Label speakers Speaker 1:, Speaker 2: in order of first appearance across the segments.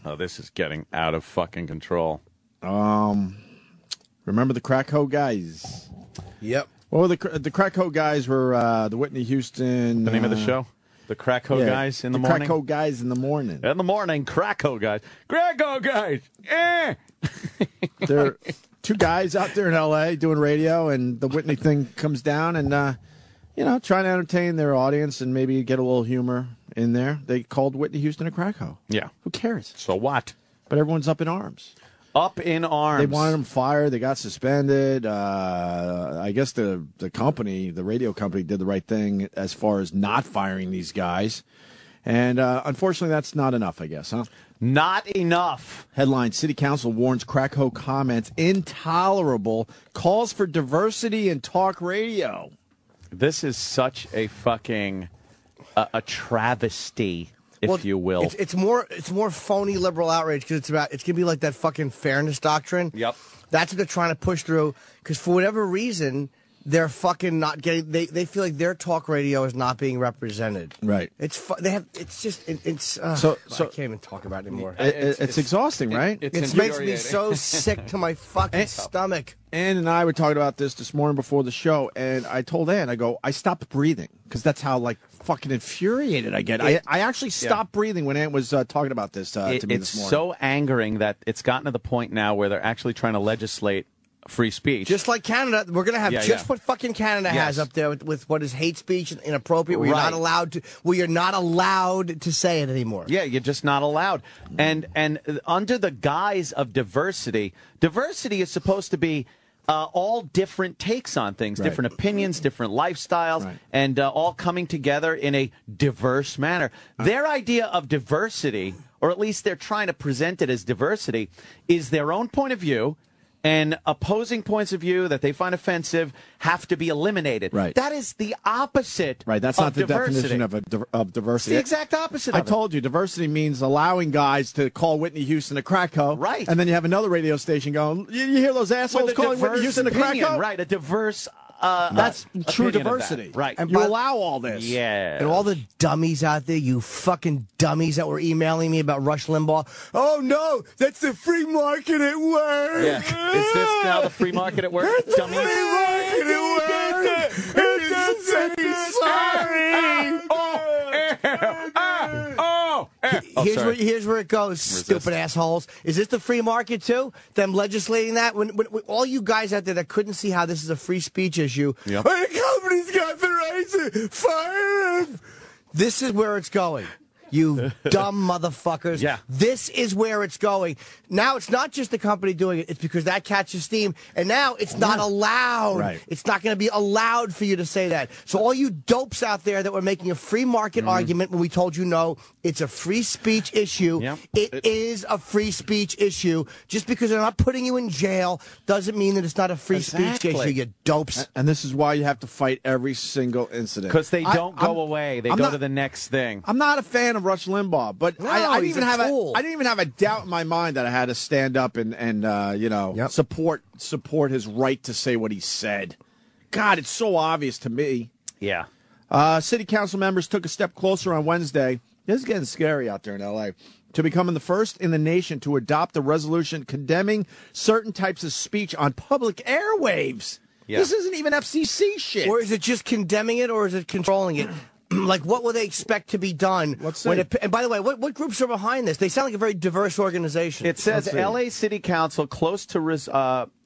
Speaker 1: Oh, this is getting out of fucking control.
Speaker 2: Remember the Crack Hoe guys?
Speaker 3: Yep.
Speaker 2: Well, the Crack Hoe guys were the Whitney Houston.
Speaker 1: The name of the show? The Crack Hoe guys in the morning?
Speaker 2: The Crack Hoe guys in the morning.
Speaker 1: In the morning, Crack Hoe guys. Crack Hoe guys! Eh!
Speaker 2: They're two guys out there in L.A. doing radio, and the Whitney thing comes down and, trying to entertain their audience and maybe get a little humor in there. They called Whitney Houston a crack hoe.
Speaker 1: Yeah.
Speaker 2: Who cares?
Speaker 1: So what?
Speaker 2: But everyone's up in arms.
Speaker 1: Up in arms.
Speaker 2: They wanted him fired. They got suspended. I guess the company, the radio company, did the right thing as far as not firing these guys. And unfortunately, that's not enough, I guess, huh?
Speaker 1: Not enough.
Speaker 2: Headline, City Council warns crack hoe comments intolerable, calls for diversity in talk radio.
Speaker 1: This is such a fucking a travesty, if you will.
Speaker 3: It's more phony liberal outrage because it's gonna be like that fucking fairness doctrine.
Speaker 1: Yep.
Speaker 3: That's what they're trying to push through because for whatever reason they're fucking not getting. They feel like their talk radio is not being represented.
Speaker 2: Right.
Speaker 3: I can't even talk about it anymore.
Speaker 2: It's exhausting, right?
Speaker 3: It makes me so sick to my fucking stomach.
Speaker 2: Ann and I were talking about this morning before the show, and I told Ann, I stopped breathing because that's how fucking infuriated I get. I actually stopped breathing when Ann was talking about this to me this morning.
Speaker 1: It's so angering that it's gotten to the point now where they're actually trying to legislate free speech.
Speaker 3: Just like Canada, we're going to have what fucking Canada has up there with what is hate speech and inappropriate. Where you're not allowed to say it anymore.
Speaker 1: Yeah, you're just not allowed. And under the guise of diversity is supposed to be all different takes on things, different opinions, different lifestyles, and all coming together in a diverse manner. Their idea of diversity, or at least they're trying to present it as diversity, is their own point of view. And opposing points of view that they find offensive have to be eliminated.
Speaker 2: Right.
Speaker 1: That is the opposite.
Speaker 2: Right. That's not the definition of diversity.
Speaker 1: It's the exact opposite.
Speaker 2: I told you, diversity means allowing guys to call Whitney Houston a crack hoe.
Speaker 1: Right.
Speaker 2: And then you have another radio station going, you hear those assholes calling Whitney Houston a crack hoe?
Speaker 1: Right. A diverse.
Speaker 2: That's true diversity.
Speaker 1: Right.
Speaker 2: And you allow all this.
Speaker 1: Yeah.
Speaker 3: And all the dummies out there, you fucking dummies that were emailing me about Rush Limbaugh. Oh, no, that's the free market at work.
Speaker 1: Yeah. Is this now the free market at work?
Speaker 3: It's the free market at work. Here's where it goes, stupid assholes. Is this the free market too? Them legislating that? When all you guys out there that couldn't see how this is a free speech issue, the company's got the right to fire him. This is where it's going. You dumb motherfuckers.
Speaker 1: Yeah.
Speaker 3: This is where it's going. Now it's not just the company doing it. It's because that catches steam. And now it's not allowed.
Speaker 2: Right.
Speaker 3: It's not going to be allowed for you to say that. So all you dopes out there that were making a free market argument when we told you no, it's a free speech issue.
Speaker 1: Yep.
Speaker 3: It is a free speech issue. Just because they're not putting you in jail doesn't mean that it's not a free speech issue, you dopes.
Speaker 2: And this is why you have to fight every single incident.
Speaker 1: Because they don't go away. They go to the next thing.
Speaker 2: I'm not a fan of Rush Limbaugh, but I didn't even have a doubt in my mind that I had to stand up and support his right to say what he said. God, it's so obvious to me.
Speaker 1: Yeah.
Speaker 2: City council members took a step closer on Wednesday. This is getting scary out there in L.A. to becoming the first in the nation to adopt a resolution condemning certain types of speech on public airwaves. Yeah. This isn't even FCC shit.
Speaker 3: Or is it just condemning it, or is it controlling it? Like, what will they expect to be done?
Speaker 2: Let's see.
Speaker 3: And by the way, what groups are behind this? They sound like a very diverse organization.
Speaker 1: It says L.A. City Council close to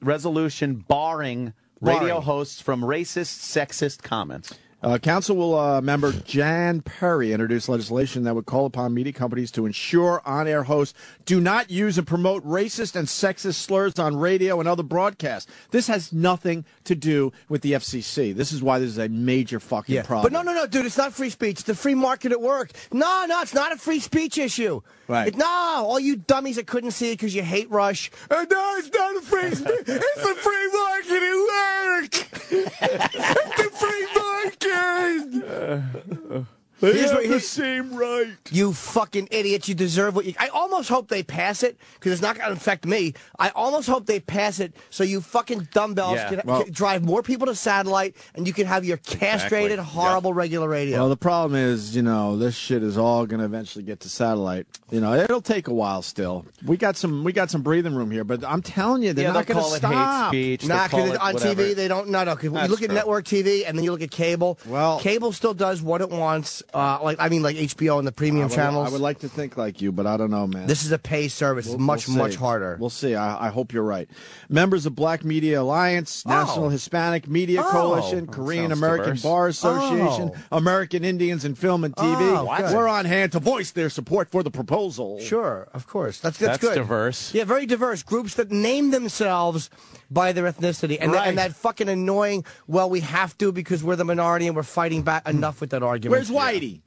Speaker 1: resolution barring radio hosts from racist, sexist comments.
Speaker 2: Council will member Jan Perry introduce legislation that would call upon media companies to ensure on-air hosts do not use and promote racist and sexist slurs on radio and other broadcasts. This has nothing to do with the FCC. This is why this is a major fucking problem.
Speaker 3: But no, dude, it's not free speech. It's the free market at work. No, it's not a free speech issue.
Speaker 2: Right.
Speaker 3: All you dummies that couldn't see it because you hate Rush. No, it's not a free speech. It's the free market at work. It's the free market.
Speaker 2: the same right.
Speaker 3: You fucking idiots. You deserve what you... I almost hope they pass it, because it's not going to affect me. I almost hope they pass it so you fucking dumbbells can drive more people to satellite, and you can have your castrated, horrible regular radio.
Speaker 2: Well, the problem is, this shit is all going to eventually get to satellite. It'll take a while still. We got some breathing room here, but I'm telling you, they're not going to stop.
Speaker 1: Hate speech.
Speaker 3: Nah, because on TV, they don't... No, because you look at network TV, and then you look at cable.
Speaker 2: Well,
Speaker 3: cable still does what it wants. Like HBO and the premium channels.
Speaker 2: I would like to think like you, but I don't know, man.
Speaker 3: This is a pay service. It's much harder.
Speaker 2: We'll see. I hope you're right. Members of Black Media Alliance, National Hispanic Media Coalition, Korean American Bar Association, American Indians in Film and TV. We're on hand to voice their support for the proposal.
Speaker 3: Sure, of course. That's good.
Speaker 1: Diverse.
Speaker 3: Yeah, very diverse. Groups that name themselves by their ethnicity. And, and that fucking annoying, well, we have to because we're the minority and we're fighting back. Enough with that argument.
Speaker 2: Where's Whitey?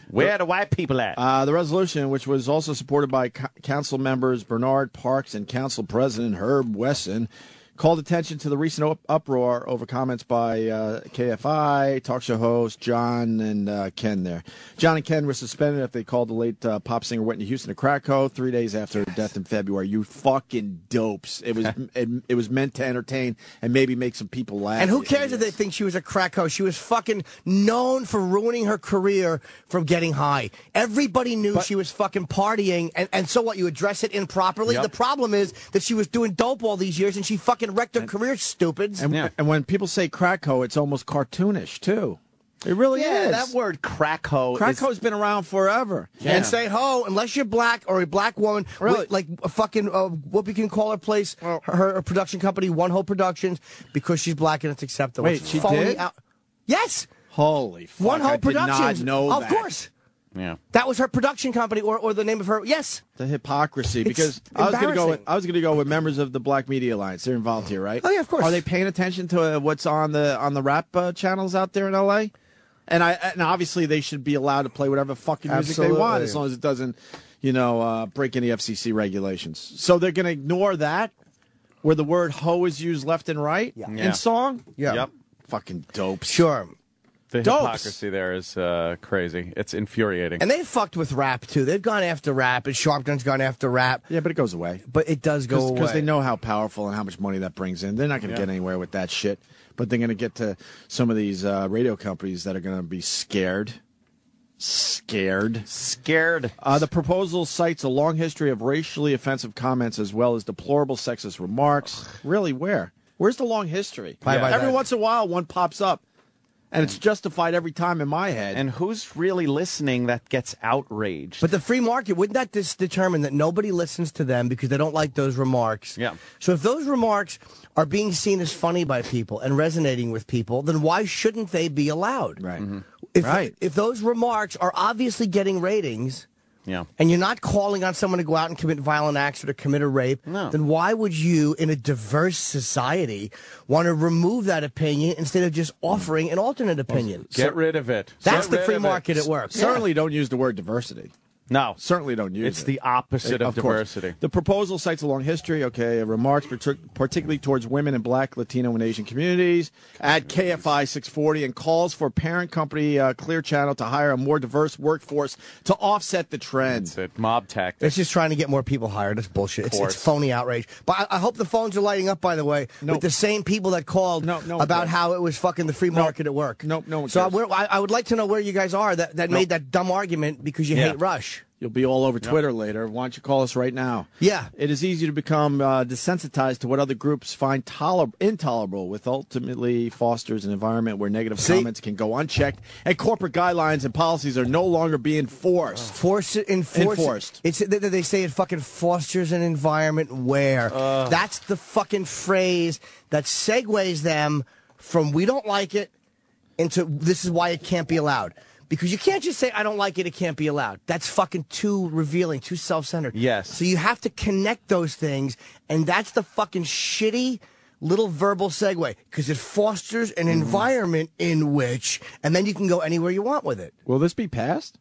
Speaker 1: Where are the white people at?
Speaker 2: The resolution, which was also supported by council members Bernard Parks and council president Herb Wesson, called attention to the recent uproar over comments by KFI, talk show host John and Ken there. John and Ken were suspended after they called the late pop singer Whitney Houston a crackho 3 days after her death in February. You fucking dopes. It was it was meant to entertain and maybe make some people laugh.
Speaker 3: And who cares if they think she was a crackho? She was fucking known for ruining her career from getting high. Everybody knew she was fucking partying, and so what, you address it improperly? Yep. The problem is that she was doing dope all these years and she fucking wrecked her career, stupids.
Speaker 2: And when people say crackho, it's almost cartoonish, too. It really is.
Speaker 1: Yeah, that word crackho.
Speaker 2: Crackho's been around forever.
Speaker 3: Yeah. And say ho, unless you're black or a black woman. Really? Like a fucking, what we can call her place, her production company, One Hope Productions, because she's black and it's acceptable.
Speaker 2: Wait, she did?
Speaker 3: Yes.
Speaker 2: Holy fuck,
Speaker 3: One Hope Productions.
Speaker 2: I did not know that.
Speaker 3: Of course.
Speaker 1: Yeah,
Speaker 3: that was her production company, or the name of her. Yes,
Speaker 2: the hypocrisy. Because I was going to go with members of the Black Media Alliance. They're involved here, right?
Speaker 3: Oh yeah, of course.
Speaker 2: Are they paying attention to what's on the rap channels out there in L.A.? And obviously they should be allowed to play whatever fucking music they want, as long as it doesn't, break any FCC regulations. So they're going to ignore that, where the word "hoe" is used left and right in song.
Speaker 3: Yeah.
Speaker 1: Yep.
Speaker 2: Fucking dope.
Speaker 3: Sure.
Speaker 1: The hypocrisy there is crazy. It's infuriating.
Speaker 3: And they fucked with rap, too. They've gone after rap, and Sharpton's gone after rap.
Speaker 2: Yeah, but it goes away.
Speaker 3: But it does go away.
Speaker 2: Because they know how powerful and how much money that brings in. They're not going to get anywhere with that shit. But they're going to get to some of these radio companies that are going to be scared. The proposal cites a long history of racially offensive comments as well as deplorable sexist remarks. Really, where? Where's the long history? Every once in a while, one pops up. And it's justified every time in my head.
Speaker 1: And who's really listening that gets outraged?
Speaker 3: But the free market, wouldn't that determine that nobody listens to them because they don't like those remarks?
Speaker 1: Yeah.
Speaker 3: So if those remarks are being seen as funny by people and resonating with people, then why shouldn't they be allowed?
Speaker 2: Right. Mm-hmm.
Speaker 3: If those remarks are obviously getting ratings...
Speaker 1: Yeah.
Speaker 3: And you're not calling on someone to go out and commit violent acts or to commit a rape, then why would you, in a diverse society, want to remove that opinion instead of just offering an alternate opinion?
Speaker 1: Get rid of it.
Speaker 3: That's the free market at work.
Speaker 2: Certainly don't use the word diversity.
Speaker 1: No.
Speaker 2: Certainly don't use it.
Speaker 1: It's the opposite of diversity.
Speaker 2: The proposal cites a long history, remarks particularly towards women in black, Latino, and Asian communities at KFI 640 and calls for parent company Clear Channel to hire a more diverse workforce to offset the trend.
Speaker 1: That's it. Mob tactics.
Speaker 3: It's just trying to get more people hired. It's bullshit. It's phony outrage. But I hope the phones are lighting up, by the way, with the same people that called about how it was fucking the free market at work.
Speaker 2: No one cares.
Speaker 3: So I would like to know where you guys are that made that dumb argument because you hate Rush.
Speaker 2: You'll be all over Twitter later. Why don't you call us right now?
Speaker 3: Yeah.
Speaker 2: It is easy to become desensitized to what other groups find intolerable, which ultimately fosters an environment where negative comments can go unchecked and corporate guidelines and policies are no longer being enforced. Enforced.
Speaker 3: They say it fucking fosters an environment where. That's the fucking phrase that segues them from we don't like it into this is why it can't be allowed. Because you can't just say, I don't like it, it can't be allowed. That's fucking too revealing, too self-centered.
Speaker 1: Yes.
Speaker 3: So you have to connect those things, and that's the fucking shitty little verbal segue, because it fosters an environment in which, and then you can go anywhere you want with it.
Speaker 2: Will this be passed?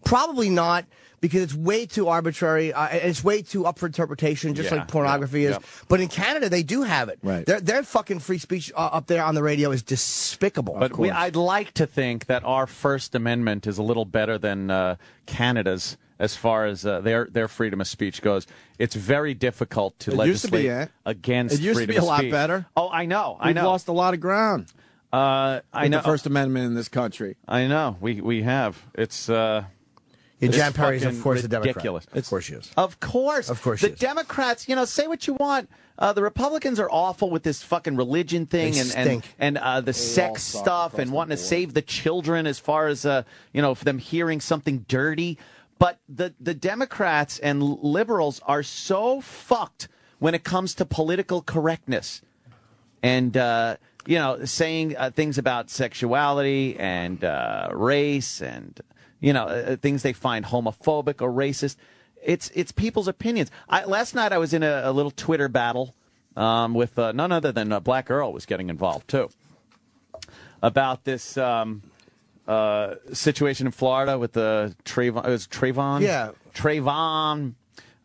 Speaker 3: Probably not, because it's way too arbitrary. It's way too up for interpretation, just like pornography is. But in Canada, they do have it.
Speaker 2: Right.
Speaker 3: Their fucking free speech up there on the radio is despicable.
Speaker 1: But I'd like to think that our First Amendment is a little better than Canada's as far as their freedom of speech goes. It's very difficult to legislate against freedom of speech.
Speaker 2: It used to be a lot better.
Speaker 1: Oh, I know.
Speaker 2: We've lost a lot of ground.
Speaker 1: I know
Speaker 2: the First Amendment in this country.
Speaker 1: I know. We have. It's.
Speaker 3: Jan Perry is, of course,
Speaker 1: ridiculous.
Speaker 3: The Democrat. Of course she is.
Speaker 1: Of course.
Speaker 3: Of course
Speaker 1: the Democrats, say what you want. The Republicans are awful with this fucking religion thing and the sex stuff and wanting to save the children as far as, for them hearing something dirty. But the Democrats and liberals are so fucked when it comes to political correctness and, saying things about sexuality and race and... things they find homophobic or racist. It's people's opinions. Last night I was in a little Twitter battle with none other than Black Earl was getting involved too about this situation in Florida with the Trayvon. It was Trayvon.
Speaker 3: Yeah,
Speaker 1: Trayvon.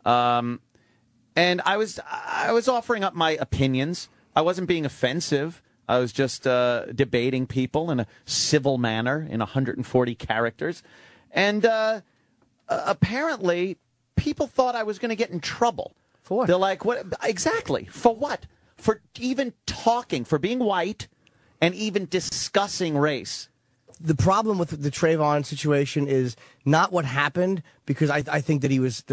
Speaker 1: And I was offering up my opinions. I wasn't being offensive. I was just debating people in a civil manner in 140 characters. And apparently, people thought I was going to get in trouble.
Speaker 3: For what?
Speaker 1: They're like, "What exactly? For what? For even talking, for being white, and even discussing race."
Speaker 3: The problem with the Trayvon situation is not what happened, because I think that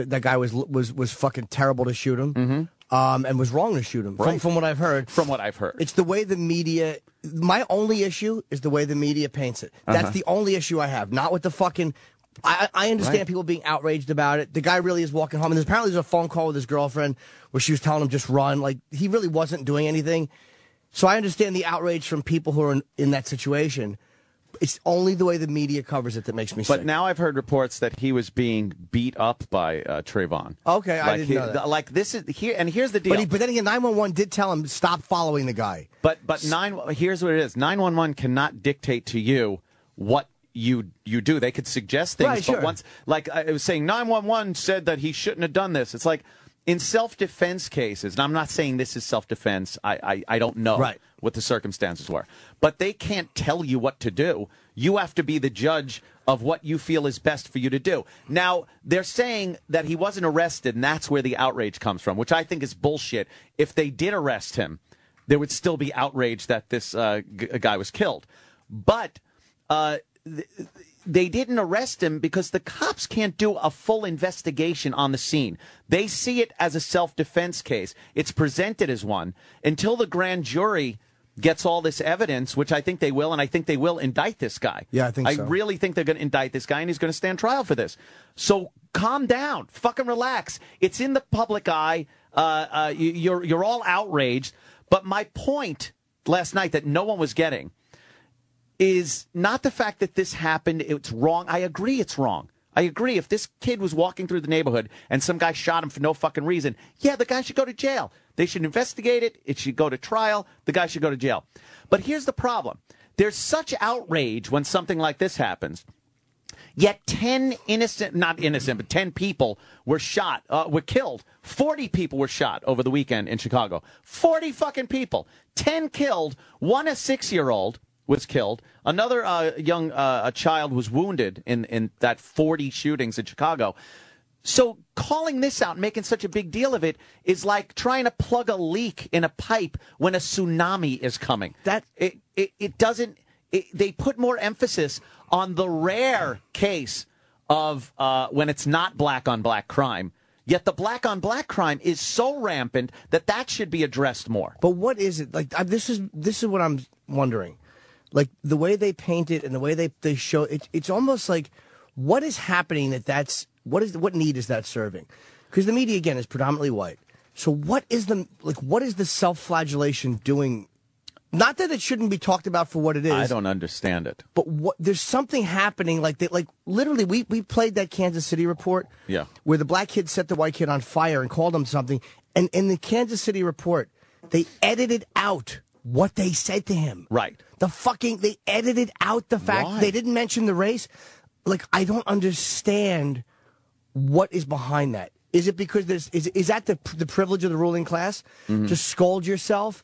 Speaker 3: that guy was fucking terrible to shoot him. And was wrong to shoot him, from what I've heard.
Speaker 1: From what I've heard.
Speaker 3: It's the way the media... My only issue is the way the media paints it. That's the only issue I have. Not with the fucking... I understand people being outraged about it. The guy really is walking home. And apparently there's a phone call with his girlfriend where she was telling him just run. Like, he really wasn't doing anything. So I understand the outrage from people who are in that situation. It's only the way the media covers it that makes me sick.
Speaker 1: But now I've heard reports that he was being beat up by Trayvon.
Speaker 3: Okay, I didn't know that.
Speaker 1: Like, this is here, and here's the deal.
Speaker 3: But then again, 911 did tell him stop following the guy.
Speaker 1: But here's what it is: 911 cannot dictate to you what you do. They could suggest things,
Speaker 3: right,
Speaker 1: but
Speaker 3: sure.
Speaker 1: once, like I was saying, 911 said that he shouldn't have done this. It's like in self-defense cases, and I'm not saying this is self-defense. I don't know what the circumstances were, but they can't tell you what to do. You have to be the judge of what you feel is best for you to do. Now, they're saying that he wasn't arrested, and that's where the outrage comes from, which I think is bullshit. If they did arrest him, there would still be outrage that this guy was killed. But they didn't arrest him because the cops can't do a full investigation on the scene. They see it as a self-defense case. It's presented as one until the grand jury gets all this evidence, which I think they will, and I think they will indict this guy.
Speaker 3: Yeah, I think so.
Speaker 1: I really think they're going to indict this guy, and he's going to stand trial for this. So calm down. Fucking relax. It's in the public eye. You're all outraged. But my point last night that no one was getting is not the fact that this happened. It's wrong. I agree it's wrong. I agree. If this kid was walking through the neighborhood and some guy shot him for no fucking reason, yeah, the guy should go to jail. They should investigate it. It should go to trial. The guy should go to jail. But here's the problem. There's such outrage when something like this happens. Yet 10 innocent, not innocent, but 10 people were shot, were killed. 40 people were shot over the weekend in Chicago. 40 fucking people. 10 killed. One a 6-year-old was killed. Another a child was wounded in that 40 shootings in Chicago. So calling this out and making such a big deal of it is like trying to plug a leak in a pipe when a tsunami is coming. That it doesn't. They put more emphasis on the rare case of when it's not black on black crime. Yet the black on black crime is so rampant that should be addressed more.
Speaker 3: But what is it like? This is what I'm wondering. Like the way they paint it and the way they show it, it's almost like what is happening what need is that serving? Because the media again is predominantly white. So what is the self-flagellation doing? Not that it shouldn't be talked about for what it is.
Speaker 1: I don't understand it.
Speaker 3: But there's something happening like literally we played that Kansas City report.
Speaker 1: Yeah. Where the black kid set the white kid on fire and called him something. And in the Kansas City report, they edited out what they said to him. Right.
Speaker 3: They edited out the fact they didn't mention the race. like, I don't understand what is behind that. Is it because is that the privilege of the ruling class to scold yourself?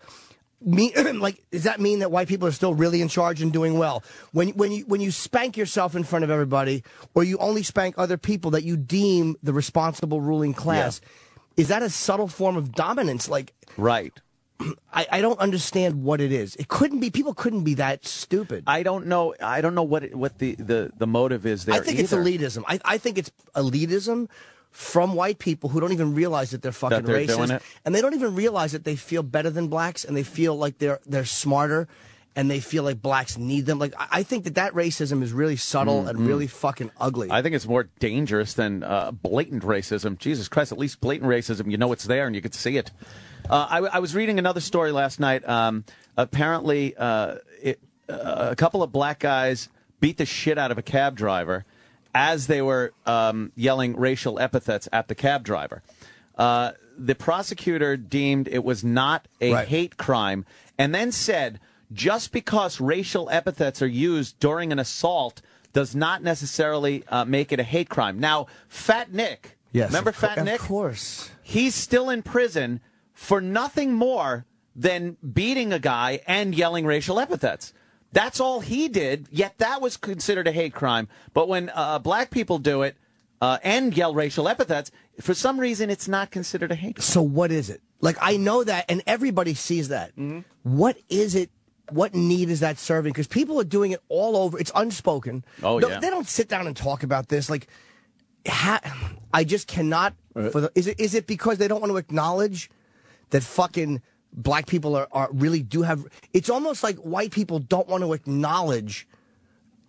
Speaker 3: Does that mean that white people are still really in charge and doing well? When you spank yourself in front of everybody, or you only spank other people that you deem the responsible ruling class, is that a subtle form of dominance? Like,
Speaker 1: right.
Speaker 3: I don't understand what it is. It couldn't be. People couldn't be that stupid.
Speaker 1: I don't know what the motive is there.
Speaker 3: I think it's elitism. I think it's elitism from white people who don't even realize that they're fucking racist, and they don't even realize that they feel better than blacks, and they feel like they're smarter, and they feel like blacks need them. Like, I think that racism is really subtle and really fucking ugly.
Speaker 1: I think it's more dangerous than blatant racism. Jesus Christ, at least blatant racism, you know it's there and you can see it. I was reading another story last night. Apparently, a couple of black guys beat the shit out of a cab driver as they were yelling racial epithets at the cab driver. The prosecutor deemed it was not a hate crime, and then said, just because racial epithets are used during an assault does not necessarily make it a hate crime. Now, Fat Nick, remember Fat Nick?
Speaker 3: Of course.
Speaker 1: He's still in prison for nothing more than beating a guy and yelling racial epithets. That's all he did, yet that was considered a hate crime. But when black people do it and yell racial epithets, for some reason it's not considered a hate crime.
Speaker 3: So what is it? Like, I know that, and everybody sees that. What is it? What need is that serving? Because people are doing it all over. It's unspoken.
Speaker 1: Oh, yeah.
Speaker 3: They don't sit down and talk about this. Like, I just cannot. Is it because they don't want to acknowledge that fucking black people are really do have? It's almost like white people don't want to acknowledge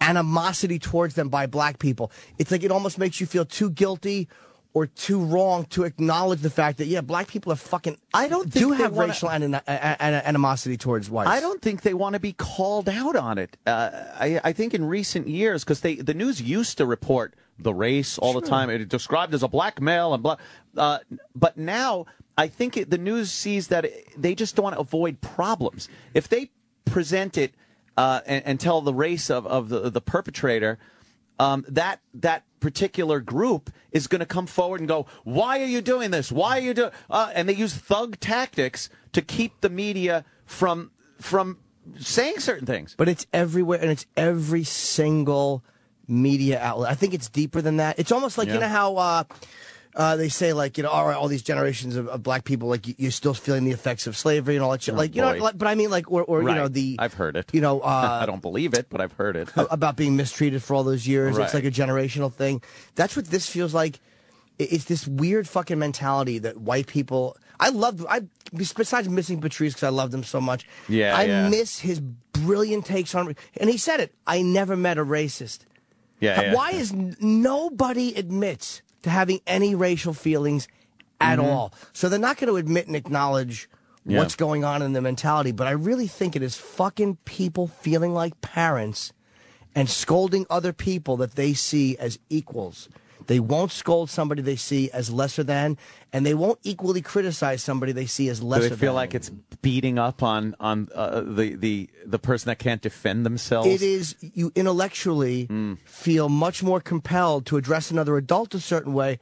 Speaker 3: animosity towards them by black people. It's like it almost makes you feel too guilty or too wrong to acknowledge the fact that, black people are fucking. I don't think have racial animosity towards whites.
Speaker 1: I don't think they want to be called out on it. I think in recent years, because the news used to report the race all the time. It described as a black male and blah. But now I think the news sees that they just don't want to avoid problems. If they present it and tell the race of the perpetrator, that particular group is going to come forward and go, why are you doing this? Why are you doing? And they use thug tactics to keep the media from saying certain things.
Speaker 3: But it's everywhere, and it's every single media outlet. I think it's deeper than that. It's almost like, you know how they say, like, all right, all these generations of black people, like, you're still feeling the effects of slavery and all that shit. Like, you know, but I mean, like, or
Speaker 1: right.
Speaker 3: you know,
Speaker 1: I've heard it.
Speaker 3: You know,
Speaker 1: I don't believe it, but I've heard it.
Speaker 3: About being mistreated for all those years.
Speaker 1: Right.
Speaker 3: It's like a generational thing. That's what this feels like. It's this weird fucking mentality that white people. Besides missing Patrice because I loved him so much. I miss his brilliant takes on. And he said it. I never met a racist. Why is nobody admits to having any racial feelings at all? So they're not going to admit and acknowledge what's going on in the mentality. But I really think it is fucking people feeling like parents and scolding other people that they see as equals. They won't scold somebody they see as lesser than, and they won't equally criticize somebody they see as lesser than.
Speaker 1: Do they feel like it's beating up on the person that can't defend themselves?
Speaker 3: It is. You intellectually feel much more compelled to address another adult a certain way.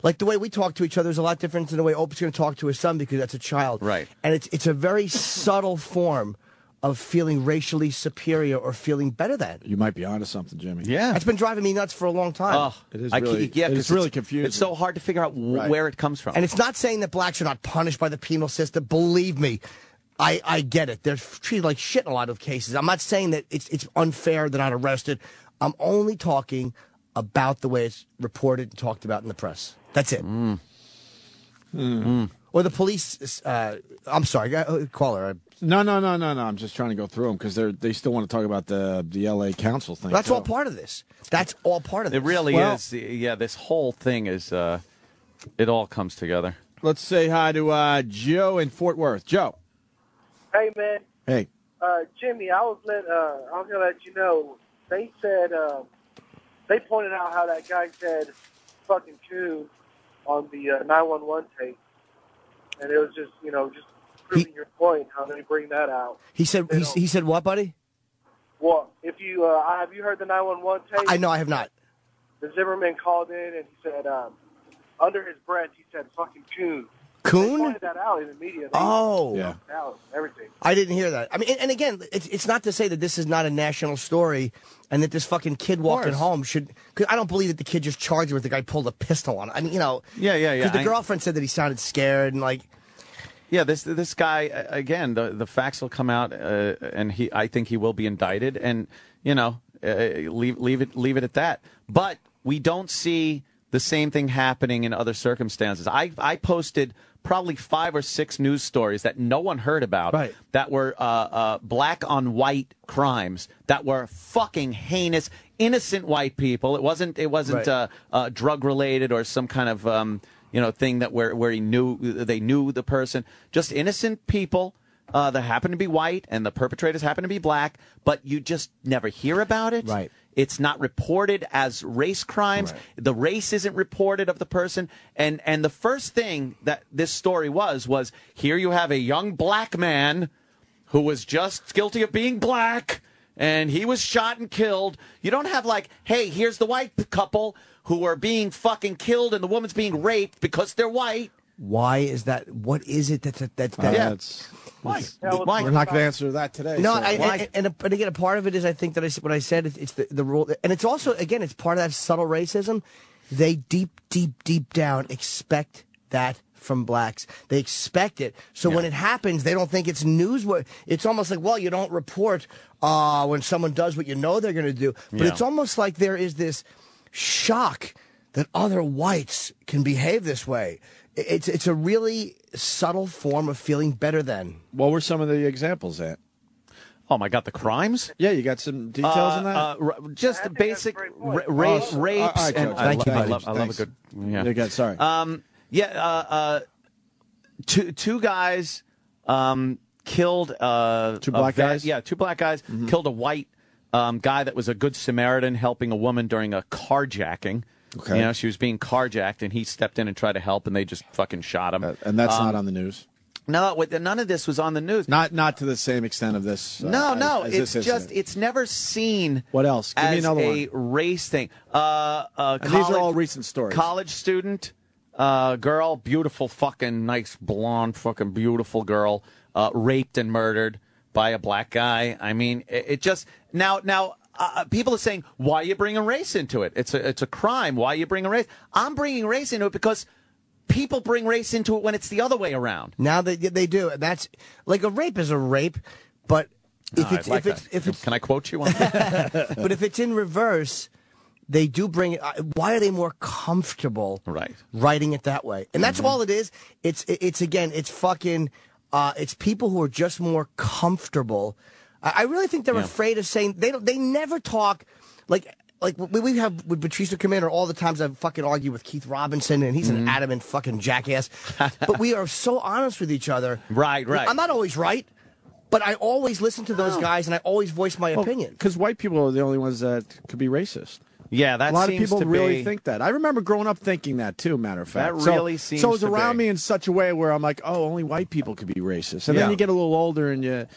Speaker 3: Like the way we talk to each other is a lot different than the way Opie's going to talk to his son because that's a child.
Speaker 1: Right.
Speaker 3: And it's a very subtle form of feeling racially superior or feeling better than.
Speaker 2: You might be onto something, Jimmy.
Speaker 1: Yeah.
Speaker 3: That's been driving me nuts for a long time.
Speaker 1: Oh,
Speaker 2: it is really, it's really confusing.
Speaker 1: It's so hard to figure out where it comes from.
Speaker 3: And it's not saying that blacks are not punished by the penal system. Believe me, I get it. They're treated like shit in a lot of cases. I'm not saying that it's unfair they're not arrested. I'm only talking about the way it's reported and talked about in the press. That's it. Or the police. I'm sorry, caller.
Speaker 2: No. I'm just trying to go through them because they still want to talk about the L.A. council thing.
Speaker 3: That's all part of this. That's all part of this.
Speaker 1: It really is. Yeah, this whole thing is. It all comes together.
Speaker 2: Let's say hi to Joe in Fort Worth. Joe.
Speaker 4: Hey, man.
Speaker 2: Hey.
Speaker 4: Jimmy, I was gonna let you know. They said they pointed out how that guy said "fucking coon" on the 911 tape, and it was just proving your point. How they bring that out?
Speaker 3: He said he said what, buddy?
Speaker 4: Well, if you have you heard the 911 tape?
Speaker 3: I know I have not.
Speaker 4: the Zimmerman called in and he said, under his breath, he said, "Fucking coon."
Speaker 3: Coon?
Speaker 4: They pointed that out in the media. They
Speaker 3: yeah.
Speaker 4: Out everything.
Speaker 3: I didn't hear that. I mean, and again, it's not to say that this is not a national story and that this fucking kid walking home should. Because I don't believe that the kid just charged with the guy pulled a pistol on him. I mean,
Speaker 1: Yeah.
Speaker 3: Because the girlfriend said that he sounded scared and like.
Speaker 1: Yeah, this guy again. The facts will come out, and I think he will be indicted, and leave it at that. But we don't see the same thing happening in other circumstances. I posted probably 5 or 6 news stories that no one heard about that were black on white crimes that were fucking heinous, innocent white people. It wasn't drug related or some kind of thing that where they knew the person. Just innocent people that happen to be white and the perpetrators happen to be black, but you just never hear about it.
Speaker 3: Right.
Speaker 1: It's not reported as race crimes.
Speaker 3: Right.
Speaker 1: The race isn't reported of the person. And the first thing that this story was here you have a young black man who was just guilty of being black, and he was shot and killed. You don't have like, hey, here's the white couple who are being fucking killed and the woman's being raped because they're white.
Speaker 3: Why is that? What is it that's
Speaker 1: Why?
Speaker 2: Why? We're not going to answer that today.
Speaker 3: No,
Speaker 2: so.
Speaker 3: and again, a part of it is I think that what I said. It's the rule, and it's also again, it's part of that subtle racism. They deep down expect that from blacks. They expect it. So when it happens, they don't think it's news. It's almost like, well, you don't report when someone does what you know they're going to do. But it's almost like there is this shock that other whites can behave this way. It's a really subtle form of feeling better than.
Speaker 2: What were some of the examples at?
Speaker 1: Oh my God, the crimes?
Speaker 2: Yeah, you got some details on that?
Speaker 1: Just the basic rapes. And I love a good. Yeah.
Speaker 2: You're good. Sorry.
Speaker 1: Two guys killed.
Speaker 2: 2 black guys?
Speaker 1: Yeah, 2 black guys killed a white guy that was a good Samaritan helping a woman during a carjacking.
Speaker 2: Okay.
Speaker 1: She was being carjacked, and he stepped in and tried to help, and they just fucking shot him.
Speaker 2: And that's not on the news?
Speaker 1: No, none of this was on the news.
Speaker 2: Not to the same extent of this.
Speaker 1: No.
Speaker 2: It's
Speaker 1: just it's never seen.
Speaker 2: What else? Give me another
Speaker 1: a race thing.
Speaker 2: These are all recent stories.
Speaker 1: College student, girl, beautiful, fucking nice, blonde, fucking beautiful girl, raped and murdered by a black guy. I mean, it just now. People are saying, why are you bringing race into it? It's a crime. Why are you bringing race? I'm bringing race into it because people bring race into it when it's the other way around.
Speaker 3: Now they do. That's like a rape is a rape, but if it's
Speaker 1: can I quote you on that?
Speaker 3: But if it's in reverse, they do bring it. Why are they more comfortable writing it that way? And that's all it is. It's fucking. It's people who are just more comfortable. I really think they're afraid of saying they never talk like we have with Patrice Commander all the times I've fucking argued with Keith Robinson and he's an adamant fucking jackass. But we are so honest with each other.
Speaker 1: Right.
Speaker 3: I'm not always right, but I always listen to those guys and I always voice my opinion.
Speaker 2: Because white people are the only ones that could be racist.
Speaker 1: Yeah, that
Speaker 2: a lot
Speaker 1: seems
Speaker 2: of people
Speaker 1: to
Speaker 2: really
Speaker 1: be...
Speaker 2: think that. I remember growing up thinking that too. Matter of fact,
Speaker 1: that really seems.
Speaker 2: So it's around me in such a way where I'm like, oh, only white people could be racist. And then you get a little older and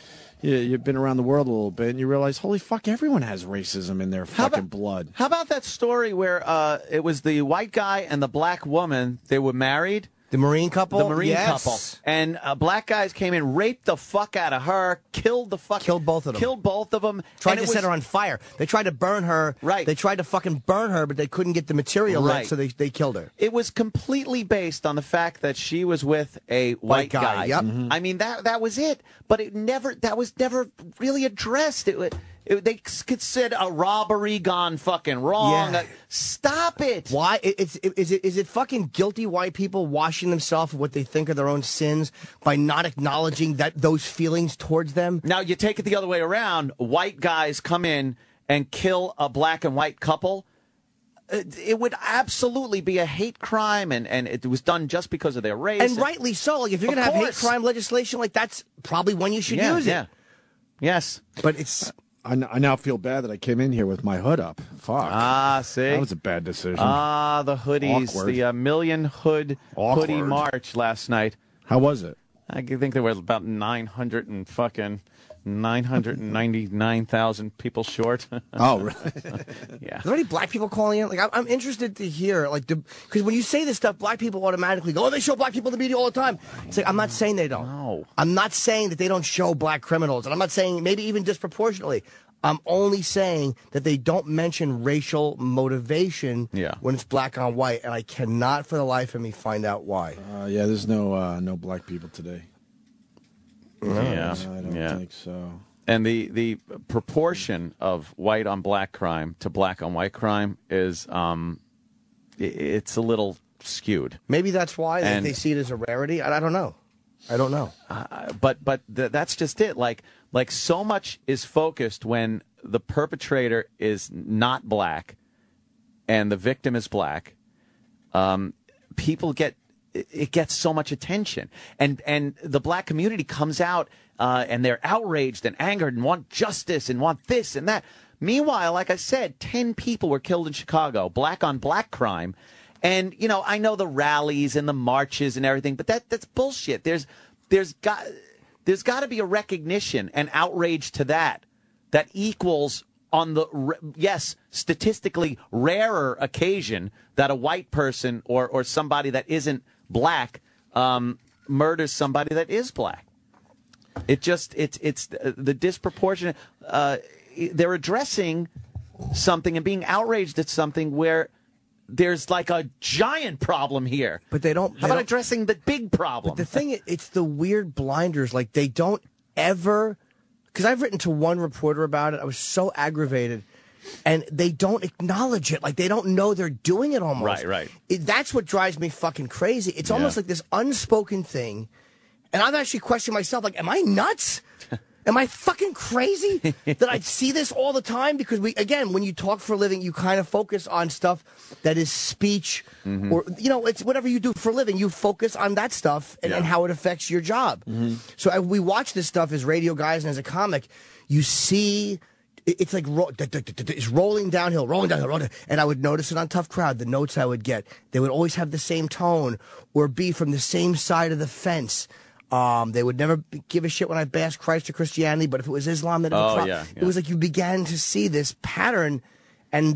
Speaker 2: you've been around the world a little bit, and you realize, holy fuck, everyone has racism in their fucking blood.
Speaker 1: How about that story where it was the white guy and the black woman? They were married.
Speaker 3: The Marine couple?
Speaker 1: The Marine couple. And black guys came in, raped the fuck out of her, killed both of them.
Speaker 3: Tried to set her on fire. They tried to burn her.
Speaker 1: Right.
Speaker 3: They tried to fucking burn her, but they couldn't get the material lit, so they killed her.
Speaker 1: It was completely based on the fact that she was with a white guy.
Speaker 3: Yep.
Speaker 1: I mean, that was it. But that was never really addressed. They said a robbery gone fucking wrong.
Speaker 3: Yeah.
Speaker 1: Stop it.
Speaker 3: Why? Is it fucking guilty white people washing themselves of what they think are their own sins by not acknowledging those feelings towards them?
Speaker 1: Now, you take it the other way around. White guys come in and kill a black and white couple. It would absolutely be a hate crime, and it was done just because of their race.
Speaker 3: And rightly so. Like, if you're going to have hate crime legislation, like that's probably when you should use it.
Speaker 1: Yeah. Yes.
Speaker 3: But it's...
Speaker 2: I now feel bad that I came in here with my hood up. Fuck.
Speaker 1: See?
Speaker 2: That was a bad decision.
Speaker 1: The hoodies.
Speaker 2: Awkward.
Speaker 1: The Million Hood Hoodie March last night.
Speaker 2: How was it?
Speaker 1: I think there was about 900 and fucking 999,000 people short.
Speaker 2: Oh, really?
Speaker 1: Yeah.
Speaker 3: Are there any black people calling in? Like, I'm interested to hear, like, because when you say this stuff, black people automatically go, "Oh, they show black people in the media all the time." It's like, I'm not saying they don't.
Speaker 1: No.
Speaker 3: I'm not saying that they don't show black criminals, and I'm not saying maybe even disproportionately. I'm only saying that they don't mention racial motivation when it's black on white, and I cannot for the life of me find out why.
Speaker 2: Yeah, there's no black people today.
Speaker 1: Yeah.
Speaker 2: I don't think so.
Speaker 1: And the proportion of white on black crime to black on white crime is it's a little skewed.
Speaker 3: Maybe that's why they see it as a rarity. I don't know.
Speaker 1: But that's just it. Like so much is focused when the perpetrator is not black and the victim is black. People gets so much attention, and the black community comes out and they're outraged and angered and want justice and want this and that. Meanwhile, like I said, 10 people were killed in Chicago, black on black crime. And, I know the rallies and the marches and everything, but that's bullshit. There's got to be a recognition and outrage to that equals on the, statistically rarer occasion that a white person or somebody that isn't black murders somebody that is black. It's the disproportionate. They're addressing something and being outraged at something where there's like a giant problem here.
Speaker 3: But they don't.
Speaker 1: How about addressing the big problem?
Speaker 3: But the thing, it's the weird blinders. Like, they don't ever. Because I've written to one reporter about it. I was so aggravated. And they don't acknowledge it. Like, they don't know they're doing it almost.
Speaker 1: Right.
Speaker 3: That's what drives me fucking crazy. It's almost like this unspoken thing. And I've actually questioned myself, like, am I nuts? Am I fucking crazy that I see this all the time? Because when you talk for a living, you kind of focus on stuff that is speech or, it's whatever you do for a living. You focus on that stuff and how it affects your job. So we watch this stuff as radio guys and as a comic. You see, it's like it's rolling downhill. And I would notice it on Tough Crowd, the notes I would get. They would always have the same tone or be from the same side of the fence. They would never give a shit when I bashed Christ or Christianity, but if it was Islam, then it was like you began to see this pattern, and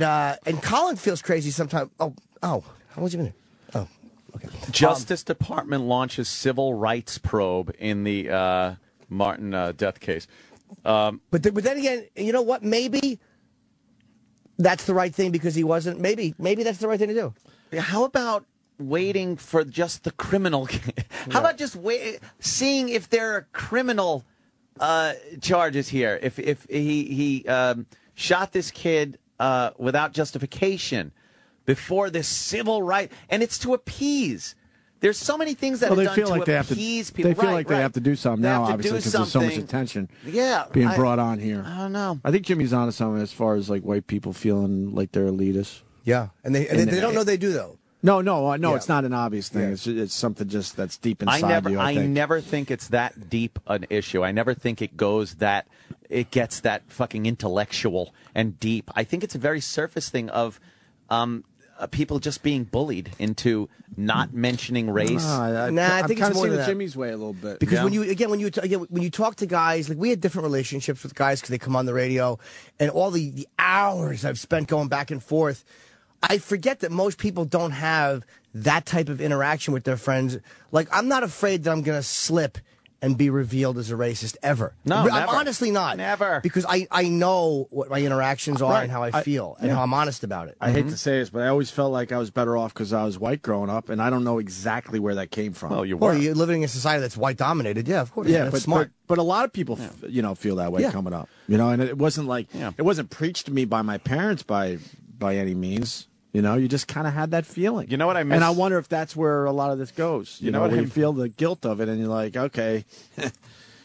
Speaker 3: Colin feels crazy sometimes. Oh, how was you been? Oh, okay.
Speaker 1: Justice Department launches civil rights probe in the Martin death case.
Speaker 3: But then again, you know what? Maybe that's the right thing because he wasn't. Maybe that's the right thing to do.
Speaker 1: How about waiting for just the criminal? How about just seeing if there are criminal charges here? If he shot this kid without justification before this civil right, and it's to appease. There's so many things that are done to appease people.
Speaker 2: They feel like they have to do something now, obviously, because there's so much attention being brought on here.
Speaker 1: I don't know.
Speaker 2: I think Jimmy's onto something as far as like white people feeling like they're elitist.
Speaker 3: Yeah, and they don't know they do though.
Speaker 2: No, it's not an obvious thing. Yeah. It's something just that's deep inside you.
Speaker 1: I never think it's that deep an issue. I never think it gets that fucking intellectual and deep. I think it's a very surface thing of people just being bullied into not mentioning race.
Speaker 3: I think it's more than
Speaker 2: Jimmy's way a little bit.
Speaker 3: Because when you talk to guys, like we had different relationships with guys because they come on the radio, and all the hours I've spent going back and forth. I forget that most people don't have that type of interaction with their friends. Like, I'm not afraid that I'm going to slip and be revealed as a racist ever.
Speaker 1: No,
Speaker 3: I'm
Speaker 1: never.
Speaker 3: honestly not.
Speaker 1: Never.
Speaker 3: Because I know what my interactions are and how I feel and how I'm honest about it.
Speaker 2: I hate to say this, but I always felt like I was better off because I was white growing up, and I don't know exactly where that came from.
Speaker 1: Well,
Speaker 3: you're living in a society that's white dominated. Yeah, of course.
Speaker 2: Yeah,
Speaker 3: that's smart.
Speaker 2: But a lot of people, feel that way coming up. And it wasn't like it wasn't preached to me by my parents by any means. You just kind of had that feeling.
Speaker 1: You know what I miss?
Speaker 2: And I wonder if that's where a lot of this goes. You know, where you feel the guilt of it, and you're like, okay.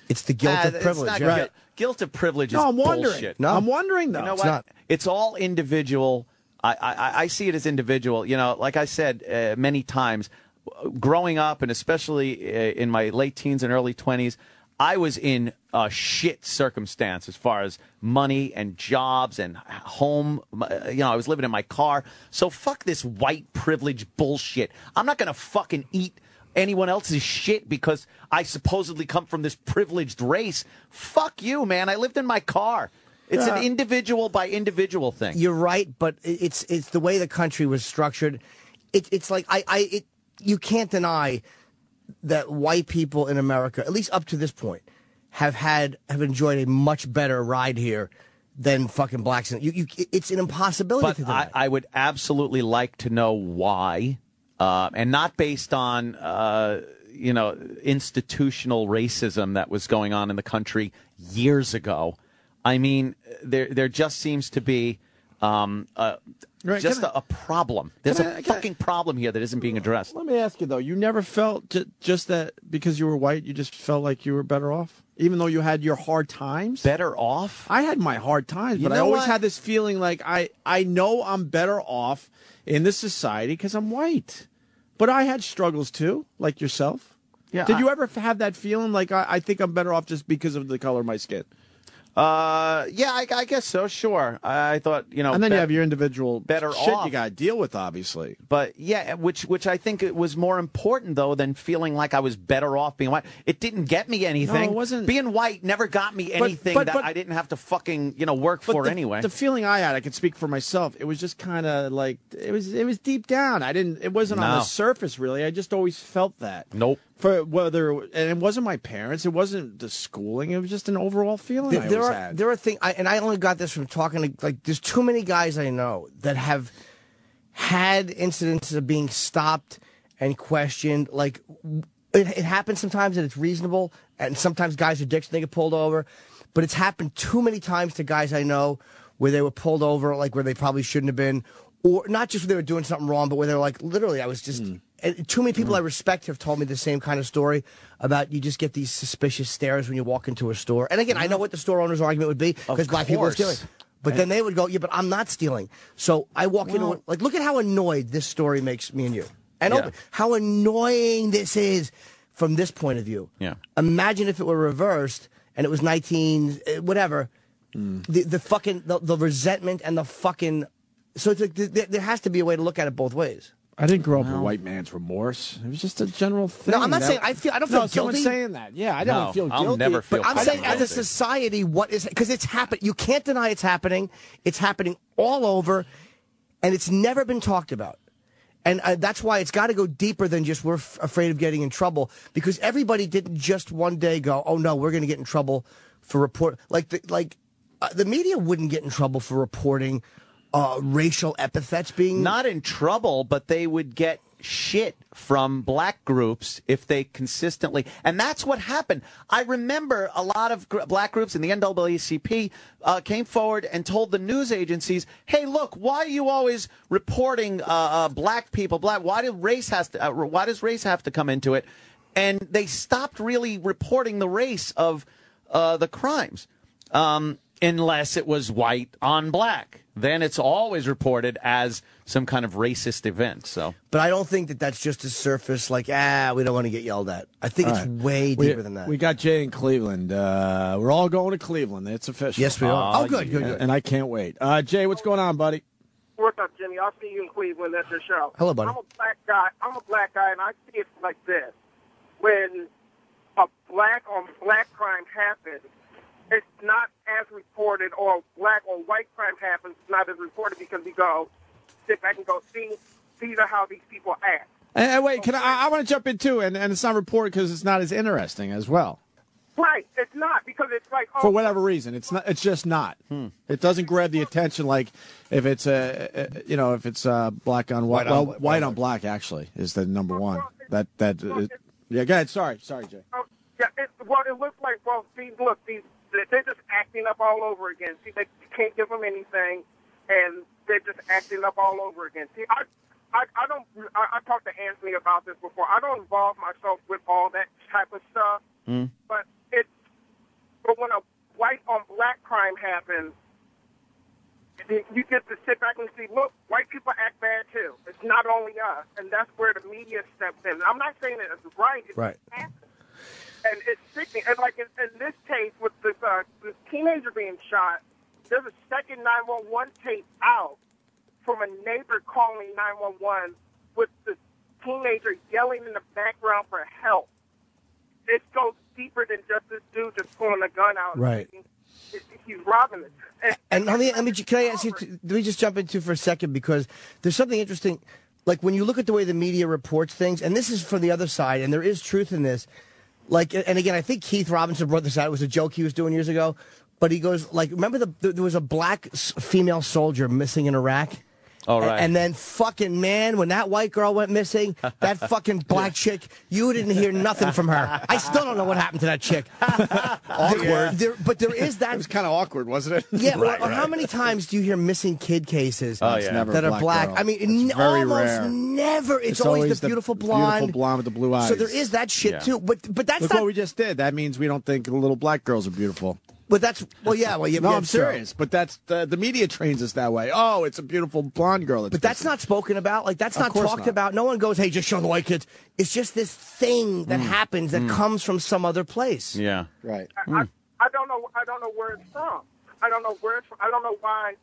Speaker 3: It's the guilt of privilege.
Speaker 1: Right. Guilt of privilege is bullshit.
Speaker 2: No, I'm wondering, though.
Speaker 1: You know what? It's all individual. I see it as individual. Like I said many times, growing up, and especially in my late teens and early 20s, I was in a shit circumstance as far as money and jobs and home. I was living in my car. So fuck this white privilege bullshit. I'm not going to fucking eat anyone else's shit because I supposedly come from this privileged race. Fuck you, man. I lived in my car. It's an individual by individual thing.
Speaker 3: You're right, but it's the way the country was structured. It's like you can't deny that white people in America, at least up to this point, have enjoyed a much better ride here than fucking blacks. It's an impossibility to deny.
Speaker 1: I would absolutely like to know why, and not based on institutional racism that was going on in the country years ago. I mean, there just seems to be a problem. There's a fucking problem here that isn't being addressed.
Speaker 2: Let me ask you, though. You never felt just that because you were white, you just felt like you were better off? Even though you had your hard times?
Speaker 1: Better off?
Speaker 2: I had my hard times, but I always had this feeling like I know I'm better off in this society because I'm white. But I had struggles, too, like yourself.
Speaker 1: Yeah.
Speaker 2: Did you ever have that feeling like I think I'm better off just because of the color of my skin?
Speaker 1: Yeah, I guess so. Sure. I thought,
Speaker 2: and then you have your individual
Speaker 1: better
Speaker 2: shit
Speaker 1: off.
Speaker 2: you got to deal with, obviously.
Speaker 1: But yeah, which I think it was more important though than feeling like I was better off being white. It didn't get me anything.
Speaker 2: No, it wasn't.
Speaker 1: Being white never got me anything that I didn't have to fucking work for anyway.
Speaker 2: The feeling I had, I can speak for myself. It was just kind of like it was deep down. It wasn't on the surface really. I just always felt that.
Speaker 1: Nope.
Speaker 2: And it wasn't my parents, it wasn't the schooling, it was just an overall feeling I always had.
Speaker 3: There are things, and I only got this from talking to, there's too many guys I know that have had incidents of being stopped and questioned. Like, it happens sometimes and it's reasonable, and sometimes guys are dicks and they get pulled over, but it's happened too many times to guys I know where they were pulled over, like where they probably shouldn't have been, or not just where they were doing something wrong, but where they were like, literally, I was just... And too many people I respect have told me the same kind of story about you just get these suspicious stares when you walk into a store. And again, I know what the store owner's argument would be because black people are stealing. But then they would go, yeah, but I'm not stealing. So I walk into like, look at how annoyed this story makes me and you. And how annoying this is from this point of view.
Speaker 1: Yeah.
Speaker 3: Imagine if it were reversed and it was 19, whatever. The fucking, the resentment and the fucking... So it's like, there has to be a way to look at it both ways.
Speaker 2: I didn't grow up with white man's remorse. It was just a general thing.
Speaker 3: No, I'm not saying I don't feel guilty.
Speaker 2: Someone's saying that. Yeah, I don't feel guilty.
Speaker 1: I'll never feel.
Speaker 3: But I'm saying, as a society, what is because it's happened. You can't deny it's happening. It's happening all over, and it's never been talked about. And that's why it's got to go deeper than just we're afraid of getting in trouble. Because everybody didn't just one day go, oh no, we're going to get in trouble for report. The media wouldn't get in trouble for reporting racial epithets being...
Speaker 1: Not in trouble, but they would get shit from black groups if they consistently... And that's what happened. I remember a lot of black groups in the NAACP came forward and told the news agencies, hey, look, why are you always reporting black people? Why does race have to come into it? And they stopped really reporting the race of the crimes. Unless it was white on black. Then it's always reported as some kind of racist event. So,
Speaker 3: but I don't think that that's just a surface, like, we don't want to get yelled at. I think it's way deeper than that.
Speaker 2: We got Jay in Cleveland. We're all going to Cleveland. It's official.
Speaker 3: Yes, we are. Oh, good.
Speaker 2: And I can't wait. Jay, what's going on, buddy?
Speaker 5: What's up, Jimmy? I'll see you in Cleveland at your show.
Speaker 3: Hello, buddy.
Speaker 5: I'm a black guy, and I see it like this. When a black on black crime happens, it's not as reported, or black or white crime happens, it's not as reported because we go, sit back and go, see, these are how these people act.
Speaker 2: And wait, I want to jump in too, and it's not reported because it's not as interesting as well.
Speaker 5: Right, it's not, because it's like...
Speaker 2: For whatever reason, it's not. It's just not. It doesnn't grab the attention like if it's black on white. White on black actually is the number one. Yeah, go ahead. Sorry, Jay.
Speaker 5: It looks like, they're just acting up all over again. See, they can't give them anything, and they're just acting up all over again. See, I talked to Anthony about this before. I don't involve myself with all that type of stuff, but when a white on black crime happens, you get to sit back and see, look, white people act bad too. It's not only us, and that's where the media steps in. I'm not saying that it's right. It's happening. And it's sickening. And like in this case with this teenager being shot, there's a second 911 tape out from a neighbor calling 911 with the teenager yelling in the background for help. It goes deeper than just this dude just pulling a gun out.
Speaker 3: Right.
Speaker 5: He's robbing it.
Speaker 3: And can I ask you, let me just jump into for a second, because there's something interesting. Like, when you look at the way the media reports things, and this is from the other side, and there is truth in this. Like, and again, I think Keith Robinson brought this out. It was a joke he was doing years ago. But he goes, like, remember there was a black female soldier missing in Iraq?
Speaker 1: Oh, right.
Speaker 3: And then fucking, man, when that white girl went missing, that fucking black chick, you didn't hear nothing from her. I still don't know what happened to that chick.
Speaker 2: Awkward.
Speaker 3: But there is that.
Speaker 2: It was kind of awkward, wasn't it?
Speaker 3: Yeah, or how many times do you hear missing kid cases
Speaker 2: never
Speaker 3: that are black?
Speaker 2: Girl.
Speaker 3: I mean,
Speaker 2: it's very
Speaker 3: almost
Speaker 2: rare.
Speaker 3: never. It's always the beautiful blonde.
Speaker 2: Beautiful blonde with the blue eyes.
Speaker 3: So there is that shit, too. But that's
Speaker 2: Look
Speaker 3: not
Speaker 2: what we just did. That means we don't think the little black girls are beautiful.
Speaker 3: But that's, no,
Speaker 2: I'm serious. But that's the media trains us that way. Oh, it's a beautiful blonde girl.
Speaker 3: But that's not spoken about. Like, that's not talked about. No one goes, hey, just show the white kids. It's just this thing that happens that comes from some other place.
Speaker 1: Yeah.
Speaker 2: Right.
Speaker 5: I don't know where it's from. I don't know where it's from. I don't know why.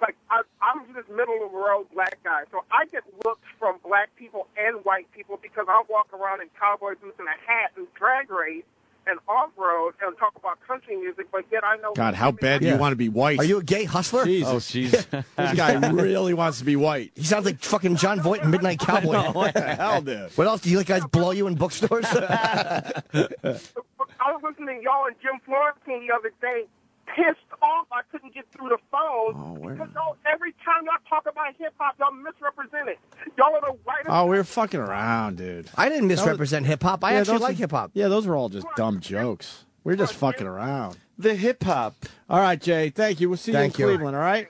Speaker 5: Like, I'm this middle of the road black guy, so I get looks from black people and white people because I walk around in cowboy boots and a hat and drag race and off-road and talk about country music, but yet I know...
Speaker 2: God, how bad do you want to be white?
Speaker 3: Are you a gay hustler?
Speaker 2: Jesus.
Speaker 1: Oh, jeez.
Speaker 2: This guy really wants to be white.
Speaker 3: He sounds like fucking John Voight in Midnight Cowboy.
Speaker 2: What the hell, dude?
Speaker 3: What else? Do you let guys blow you in bookstores?
Speaker 5: I was listening to y'all and Jim Florentine the other day, pissed off I couldn't get through the phone because every time y'all talk about hip-hop, y'all misrepresent it. Y'all are the whitest...
Speaker 2: Oh, we were fucking around, dude.
Speaker 3: I didn't misrepresent hip-hop. I actually like hip-hop.
Speaker 2: Yeah, those were all just dumb jokes. We were just fucking around.
Speaker 1: The hip-hop.
Speaker 2: All right, Jay, thank you. We'll see you in Cleveland, all right?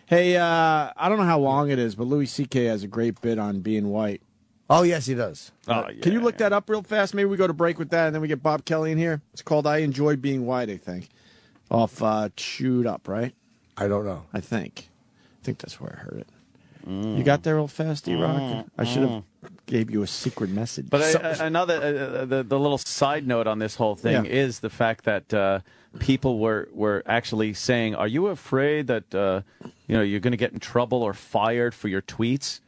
Speaker 2: Hey, I don't know how long it is, but Louis C.K. has a great bit on being white.
Speaker 3: Oh, yes, he does.
Speaker 1: Oh, yeah.
Speaker 2: Can you look that up real fast? Maybe we go to break with that, and then we get Bob Kelly in here. It's called I Enjoy Being White, I think. Off Chewed Up, right?
Speaker 3: I don't know.
Speaker 2: I think that's where I heard it. You got there real fast, D-Rock? I should have gave you a secret message.
Speaker 1: But another the little side note on this whole thing is the fact that people were actually saying, "Are you afraid that you're going to get in trouble or fired for your tweets?"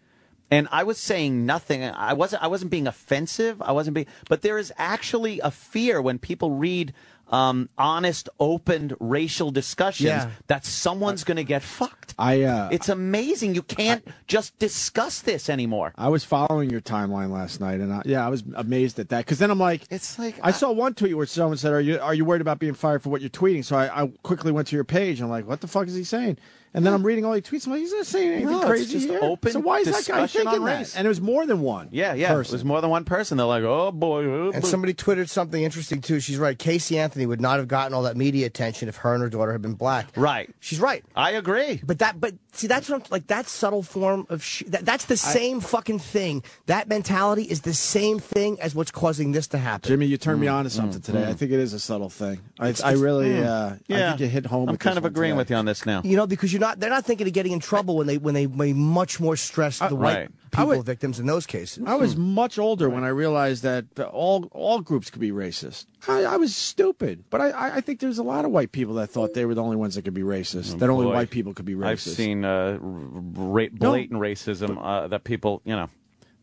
Speaker 1: And I was saying nothing. I wasn't being offensive. But there is actually a fear when people read honest, open racial discussions that someone's going to get fucked. It's amazing. You can't just discuss this anymore.
Speaker 2: I was following your timeline last night, and I was amazed at that. Because then I'm like, I saw one tweet where someone said, "Are you worried about being fired for what you're tweeting?" So I quickly went to your page, and I'm like, "What the fuck is he saying?" And then I'm reading all your tweets. I'm like, he's not saying anything crazy
Speaker 1: it's just
Speaker 2: here.
Speaker 1: Open
Speaker 2: so why is that guy thinking that? And it was more than one.
Speaker 1: Yeah.
Speaker 2: Person.
Speaker 1: It was more than one person. They're like, oh, boy.
Speaker 3: And somebody twittered something interesting, too. She's right. Casey Anthony would not have gotten all that media attention if her and her daughter had been black.
Speaker 1: Right.
Speaker 3: She's right.
Speaker 1: I agree.
Speaker 3: But see, that's what I'm, like, that subtle form of that's the same fucking thing. That mentality is the same thing as what's causing this to happen.
Speaker 2: Jimmy, you turned me on to something today. I think it is a subtle thing. I really, I think you hit home.
Speaker 1: I'm kind of agreeing with you on this now.
Speaker 3: Because they're not thinking of getting in trouble when they much more stress the white people victims in those cases.
Speaker 2: I was much older when I realized that all groups could be racist. I was stupid, but I think there's a lot of white people that thought they were the only ones that could be racist. That only white people could be racist.
Speaker 1: I've seen blatant racism that people,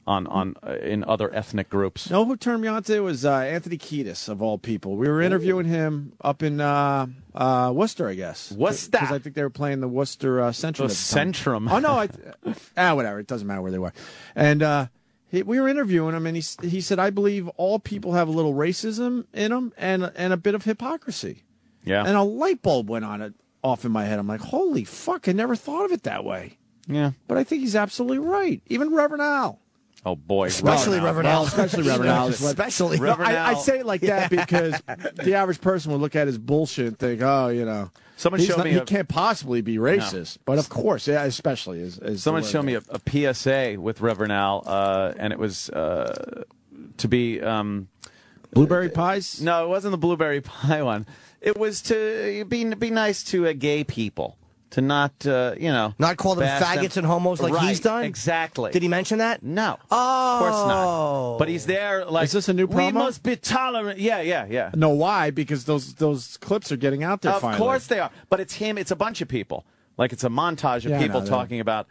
Speaker 1: on in other ethnic groups.
Speaker 2: No, who turned me on to it was Anthony Kiedis, of all people. We were interviewing him up in Worcester, I guess.
Speaker 1: Worcester.
Speaker 2: Because I think they were playing the Worcester Centrum.
Speaker 1: The Centrum.
Speaker 2: Oh, no, whatever. It doesn't matter where they were. And we were interviewing him, and he said, I believe all people have a little racism in them and a bit of hypocrisy.
Speaker 1: Yeah.
Speaker 2: And a light bulb went off in my head. I'm like, holy fuck, I never thought of it that way.
Speaker 1: Yeah.
Speaker 2: But I think he's absolutely right. Even Reverend Al.
Speaker 1: Oh, boy.
Speaker 3: Especially Reverend Al.
Speaker 2: Especially Reverend Al.
Speaker 3: Especially.
Speaker 1: Reverend Al.
Speaker 2: I say it like that because the average person will look at his bullshit and think, he can't possibly be racist. No. But of course, especially is
Speaker 1: someone showed me a PSA with Reverend Al, and it was to be
Speaker 2: blueberry pies.
Speaker 1: No, it wasn't the blueberry pie one. It was to be nice to gay people. To not,
Speaker 3: not call them faggots and homos like he's done?
Speaker 1: Exactly.
Speaker 3: Did he mention that?
Speaker 1: No.
Speaker 3: Oh.
Speaker 1: Of course not. But he's there like,
Speaker 2: is this a new promo?
Speaker 1: We must be tolerant. Yeah.
Speaker 2: No, why? Because those clips are getting out there finally.
Speaker 1: Of course they are. But it's him. It's a bunch of people. like it's a montage of people talking about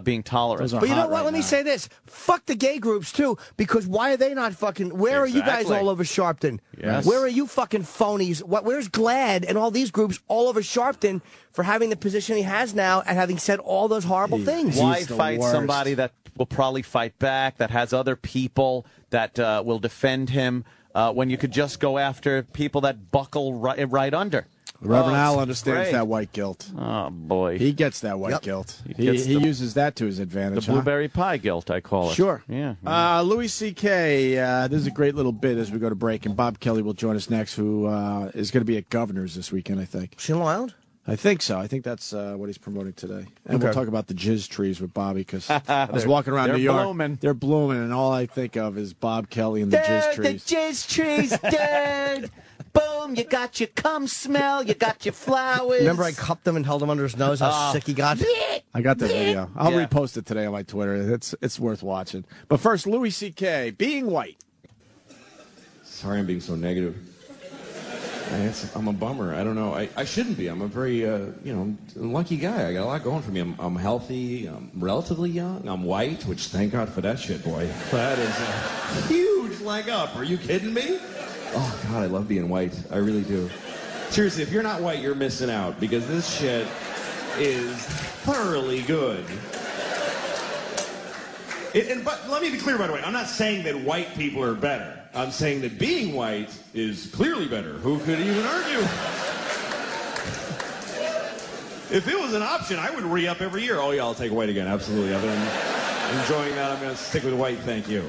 Speaker 1: being tolerant.
Speaker 3: But you know what? Let me say this. Fuck the gay groups, too, because why are they not fucking... Where are you guys all over Sharpton?
Speaker 1: Yes.
Speaker 3: Where are you fucking phonies? Where's Glad and all these groups all over Sharpton for having the position he has now and having said all those horrible things?
Speaker 1: Why fight somebody that will probably fight back, that has other people that will defend him, when you could just go after people that buckle right under?
Speaker 2: Reverend Al understands that white guilt.
Speaker 1: Oh, boy.
Speaker 2: He gets that white guilt. He uses that to his advantage.
Speaker 1: The blueberry pie guilt, I call it.
Speaker 2: Sure.
Speaker 1: Yeah.
Speaker 2: Louis C.K., this is a great little bit as we go to break, and Bob Kelly will join us next, who is going to be at Governor's this weekend, I think.
Speaker 3: Is she in Long Island?
Speaker 2: I think so. I think that's what he's promoting today. And we'll talk about the jizz trees with Bobby, because I was walking around New York. They're blooming, and all I think of is Bob Kelly and the jizz trees.
Speaker 1: The jizz trees, dude. Boom, you got your cum smell, you got your flowers.
Speaker 3: Remember I cupped him and held him under his nose, how sick he got?
Speaker 2: I got the video. I'll repost it today on my Twitter. It's worth watching. But first, Louis C.K., being white.
Speaker 6: Sorry I'm being so negative. I'm a bummer. I don't know. I shouldn't be. I'm a very, lucky guy. I got a lot going for me. I'm healthy. I'm relatively young. I'm white, which thank God for that shit, boy. That is a huge leg up. Are you kidding me? Oh, God, I love being white. I really do. Seriously, if you're not white, you're missing out, because this shit is thoroughly good. But let me be clear, by the way. I'm not saying that white people are better. I'm saying that being white is clearly better. Who could even argue? If it was an option, I would re-up every year. Oh, yeah, I'll take white again. Absolutely. I've been enjoying that. I'm going to stick with white. Thank you.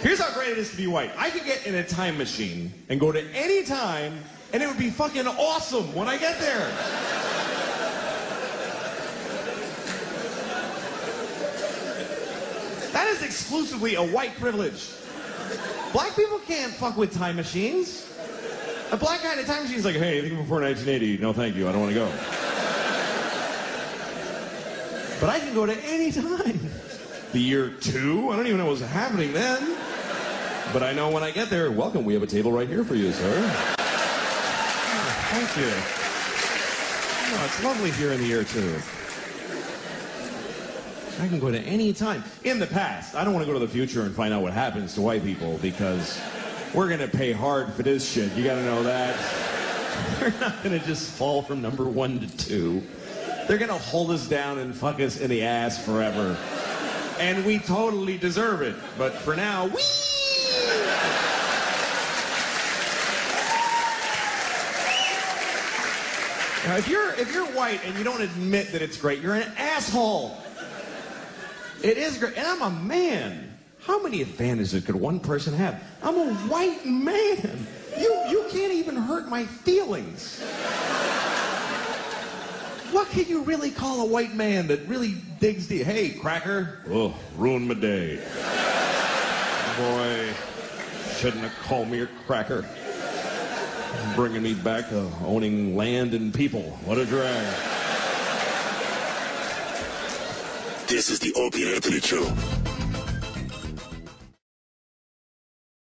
Speaker 6: Here's how great it is to be white. I could get in a time machine and go to any time, and it would be fucking awesome when I get there. That is exclusively a white privilege. Black people can't fuck with time machines. A black guy in a time machine is like, hey, anything before 1980? No, thank you. I don't want to go. But I can go to any time. The year 2? I don't even know what's happening then. But I know when I get there, welcome, we have a table right here for you, sir. Oh, thank you. Oh, it's lovely here in the year 2. I can go to any time. In the past, I don't want to go to the future and find out what happens to white people, because we're going to pay hard for this shit. You got to know that. They're not going to just fall from number 1 to 2. They're going to hold us down and fuck us in the ass forever. And we totally deserve it. But for now, whee! Now, if you're white and you don't admit that it's great, you're an asshole. It is great. And I'm a man. How many advantages could one person have? I'm a white man. You can't even hurt my feelings. What can you really call a white man that really digs deep? Hey, cracker. Oh, ruined my day. Boy, shouldn't have called me a cracker. Bringing me back to owning land and people. What a drag.
Speaker 7: This is the Opie Anthony Show.